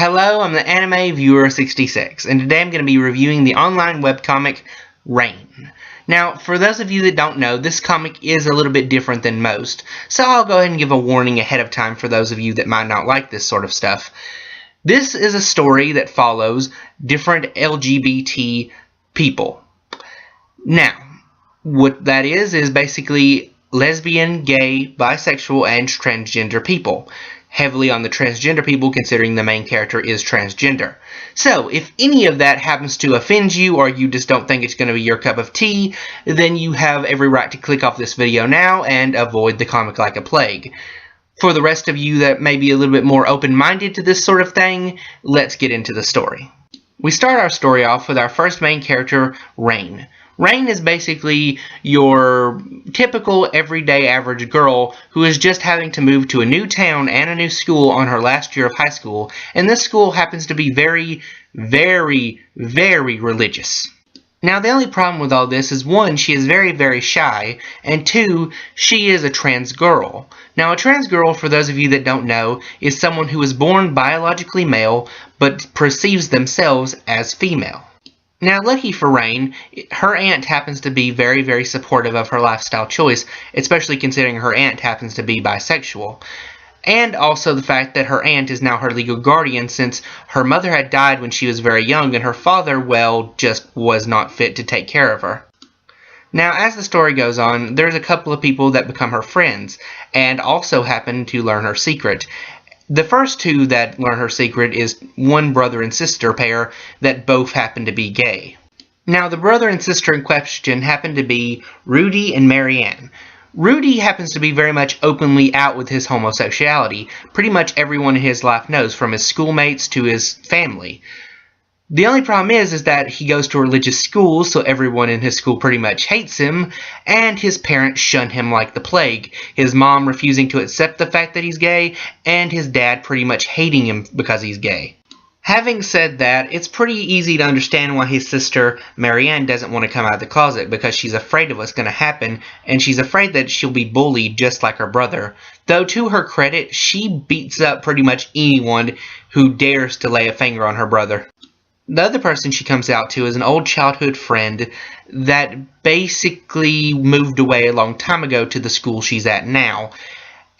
Hello, I'm the Anime Viewer 66, and today I'm going to be reviewing the online webcomic Rain. Now, for those of you that don't know, this comic is a little bit different than most, so I'll go ahead and give a warning ahead of time for those of you that might not like this sort of stuff. This is a story that follows different LGBT people. Now, what that is basically lesbian, gay, bisexual, and transgender people. Heavily on the transgender people, considering the main character is transgender. So, if any of that happens to offend you, or you just don't think it's going to be your cup of tea, then you have every right to click off this video now and avoid the comic like a plague. For the rest of you that may be a little bit more open-minded to this sort of thing, let's get into the story. We start our story off with our first main character, Rain. Rain is basically your typical everyday average girl who is just having to move to a new town and a new school on her last year of high school, and this school happens to be very, very, very religious. Now, the only problem with all this is, one, she is very, very shy, and two, she is a trans girl. Now, a trans girl, for those of you that don't know, is someone who is born biologically male but perceives themselves as female. Now, lucky for Rain, her aunt happens to be very, very supportive of her lifestyle choice, especially considering her aunt happens to be bisexual. And also the fact that her aunt is now her legal guardian, since her mother had died when she was very young and her father, well, just was not fit to take care of her. Now, as the story goes on, there's a couple of people that become her friends, and also happen to learn her secret. The first two that learn her secret is one brother and sister pair that both happen to be gay. Now, the brother and sister in question happen to be Rudy and Marianne. Rudy happens to be very much openly out with his homosexuality. Pretty much everyone in his life knows, from his schoolmates to his family. The only problem is that he goes to a religious school, so everyone in his school pretty much hates him, and his parents shun him like the plague, his mom refusing to accept the fact that he's gay, and his dad pretty much hating him because he's gay. Having said that, it's pretty easy to understand why his sister, Marianne, doesn't want to come out of the closet, because she's afraid of what's going to happen, and she's afraid that she'll be bullied just like her brother. Though, to her credit, she beats up pretty much anyone who dares to lay a finger on her brother. The other person she comes out to is an old childhood friend that basically moved away a long time ago to the school she's at now.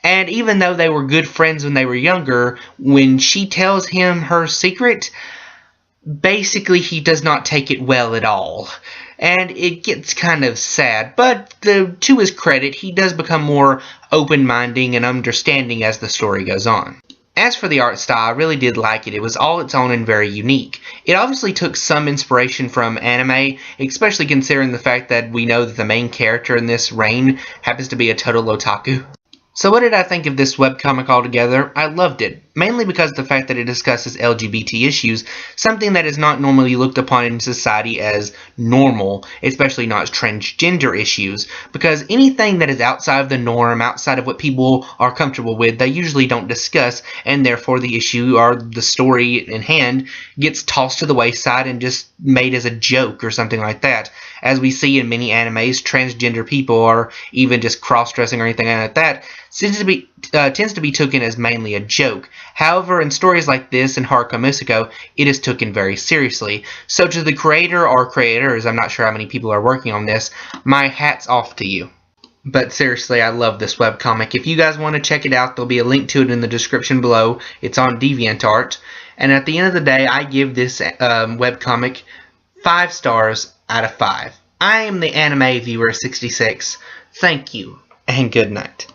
And even though they were good friends when they were younger, when she tells him her secret, basically he does not take it well at all. And it gets kind of sad, but to his credit, he does become more open-minded and understanding as the story goes on. As for the art style, I really did like it. It was all its own and very unique. It obviously took some inspiration from anime, especially considering the fact that we know that the main character in this, Rain, happens to be a total otaku. So what did I think of this webcomic altogether? I loved it, mainly because of the fact that it discusses LGBT issues, something that is not normally looked upon in society as normal, especially not as transgender issues, because anything that is outside of the norm, outside of what people are comfortable with, they usually don't discuss, and therefore the issue or the story in hand gets tossed to the wayside and just made as a joke or something like that. As we see in many animes, transgender people, or even just cross-dressing or anything like that, tends to be taken as mainly a joke. However, in stories like this and Haruka Musiko, it is taken very seriously. So to the creator or creators, I'm not sure how many people are working on this, my hat's off to you. But seriously, I love this webcomic. If you guys want to check it out, there'll be a link to it in the description below. It's on DeviantArt. And at the end of the day, I give this webcomic 5 stars out of 5. I am the Anime Viewer 66. Thank you, and good night.